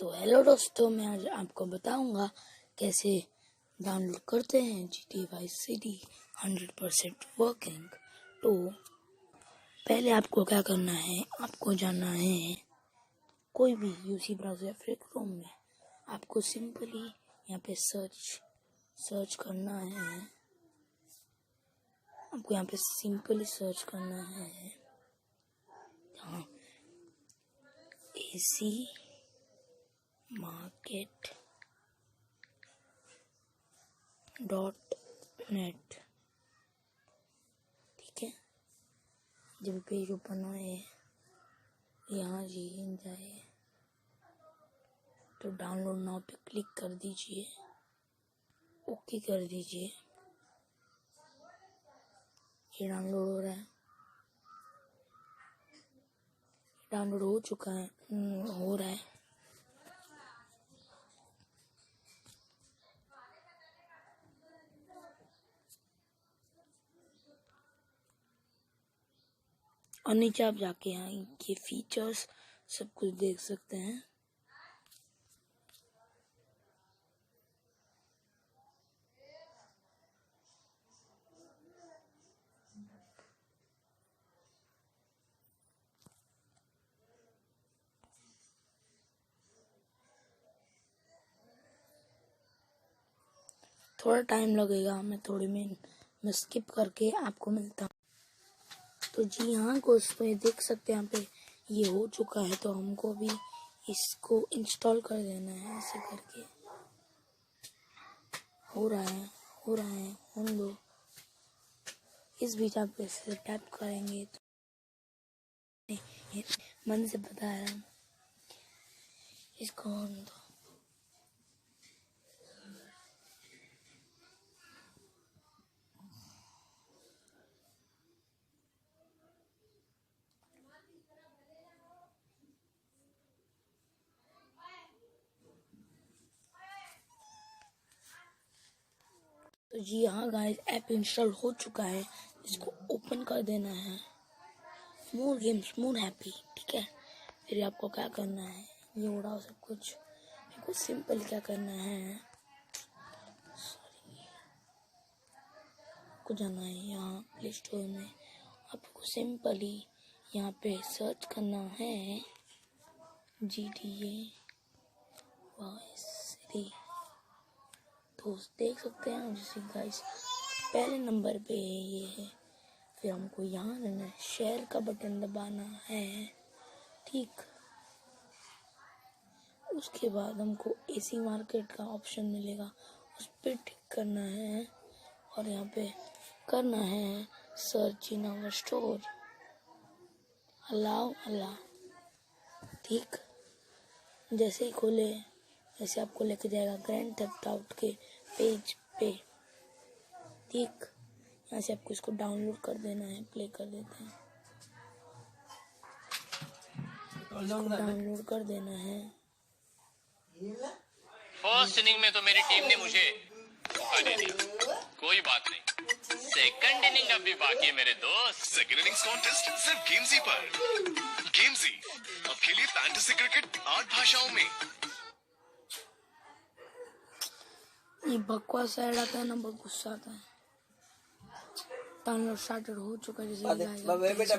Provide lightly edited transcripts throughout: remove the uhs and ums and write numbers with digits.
तो हेलो दोस्तों, मैं आज आपको बताऊंगा कैसे डाउनलोड करते हैं GTA Vice City 100% वर्किंग। तो पहले आपको क्या करना है, आपको जाना है कोई भी यूसी ब्राउज़र या फिर क्रोम में। आपको सिंपली यहाँ पे सर्च करना है। आपको यहाँ पे सिंपली सर्च करना है AC market.net। ठीक है, जब पेज ओपन होए यहाँ जाए तो डाउनलोड नाउ पे क्लिक कर दीजिए, ओके कर दीजिए। ये डाउनलोड हो रहा है, डाउनलोड हो चुका है, हो रहा है। और नीचे आप जाके यहाँ ये फीचर्स सब कुछ देख सकते हैं। थोड़ा टाइम लगेगा, मैं स्किप करके आपको मिलता हूँ। तो जी हाँ दोस्त, ये देख सकते हैं यहाँ पे ये हो चुका है। तो हमको भी इसको इंस्टॉल कर देना है। ऐसे करके हो रहा है हम लोग इस बीच आप ऐसे टैप करेंगे तो मन से बता रहा हूँ, इसको ऑन दो। तो जी हाँ गाइस, ऐप इंस्टॉल हो चुका है। इसको ओपन कर देना है। More games more happy. ठीक है, फिर आपको क्या करना है, ये उड़ाओ सब कुछ। आपको सिंपल क्या करना है, आपको जाना है यहाँ प्ले स्टोर में। आपको सिंपली यहाँ पे सर्च करना है GTA Vice City। तो देख सकते हैं जैसे गाइस पहले नंबर पे ये है। फिर हमको यहाँ रहना है, शेयर का बटन दबाना है। ठीक, उसके बाद हमको AC मार्केट का ऑप्शन मिलेगा, उस पर टिक करना है और यहाँ पे करना है search in our store, allow. ठीक, जैसे ही खोले वैसे आपको लेके जाएगा ग्रैंड थेफ्ट ऑटो के पेज पे। ठीक, यहाँ से आपको इसको डाउनलोड कर देना है। प्ले कर देते हैं, डाउनलोड कर देना है। फर्स्ट इनिंग में तो मेरी टीम ने मुझे धोखा दे दिया, कोई बात नहीं। सेकंड इनिंग अभी बाकी है मेरे दोस्त। सेकंड इनिंग्स कॉन्टेस्ट सिर्फ गेम्जी पर। गेम्जी अब खेलिए फैंटेसी क्रिकेट 8 भाषाओं में। ये बकवास ऐड आता है ना, बहुत गुस्सा आता है। डाउनलोड स्टार्टेड हो चुका है। जैसे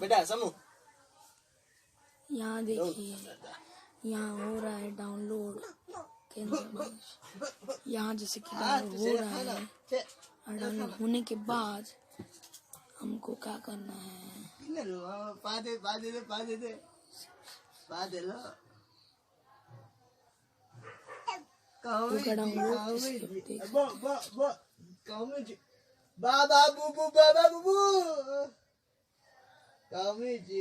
बेटा समूह यहाँ देखिए, यहाँ हो रहा है डाउनलोड। यहाँ जैसे कि डाउनलोड हो रहा है, और डाउनलोड होने के बाद हमको क्या करना है, बाबा बुबू Kamichi,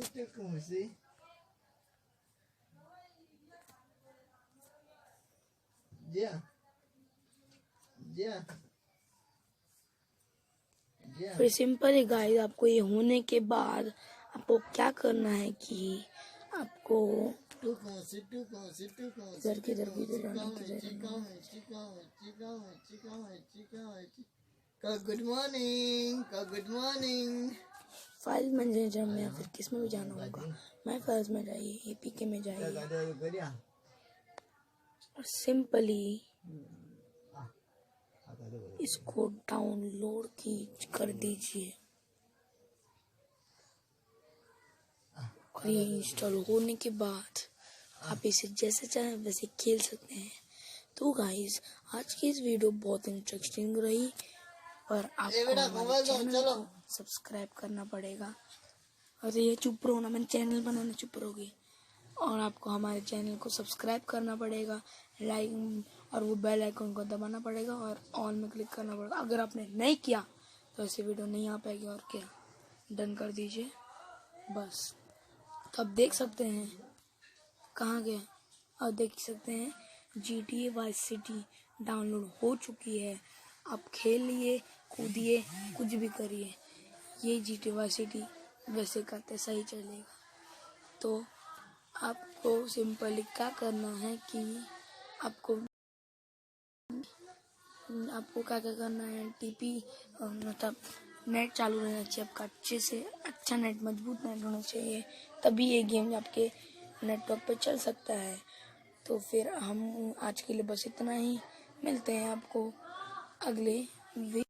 tukumusi. Yeah. फिर सिंपल है गाइस। आपको ये होने के बाद आपको क्या करना है कि आपको गुड मॉर्निंग फाइल मैनेजर में या फिर किस में भी जाना होगा, माई फाइल्स में जाइए, APK में जाइए और सिंपली इसको डाउनलोड कर दीजिए और ये इंस्टॉल होने के बाद आप इसे जैसे चाहे वैसे खेल सकते हैं। तो गाइस, आज की इस वीडियो बहुत इंटरेस्टिंग रही, पर आपको हमारे चैनल को सब्सक्राइब करना पड़ेगा। और ये चुप रहो ना, मैंने चैनल बनाना, चुप रहोगे। और आपको हमारे चैनल को सब्सक्राइब करना पड़ेगा, लाइक और वो बेल आइकन को दबाना पड़ेगा और ऑल में क्लिक करना पड़ेगा। अगर आपने नहीं किया तो ऐसी वीडियो नहीं आ पाएगी। और क्या, डन कर दीजिए बस। तो आप देख सकते हैं कहाँ गया, और देख सकते हैं GTA वाइस सिटी डाउनलोड हो चुकी है। आप खेलिए, कूदिए, कुछ भी करिए, ये GTA वाइस सिटी वैसे करते सही चलेगा। तो आपको सिंपली क्या करना है कि आपको क्या करना है, मतलब नेट चालू रहना चाहिए आपका, अच्छे से अच्छा नेट, मजबूत नेट होना चाहिए, तभी ये गेम आपके नेटवर्क पे चल सकता है। तो फिर हम आज के लिए बस इतना ही, मिलते हैं आपको अगले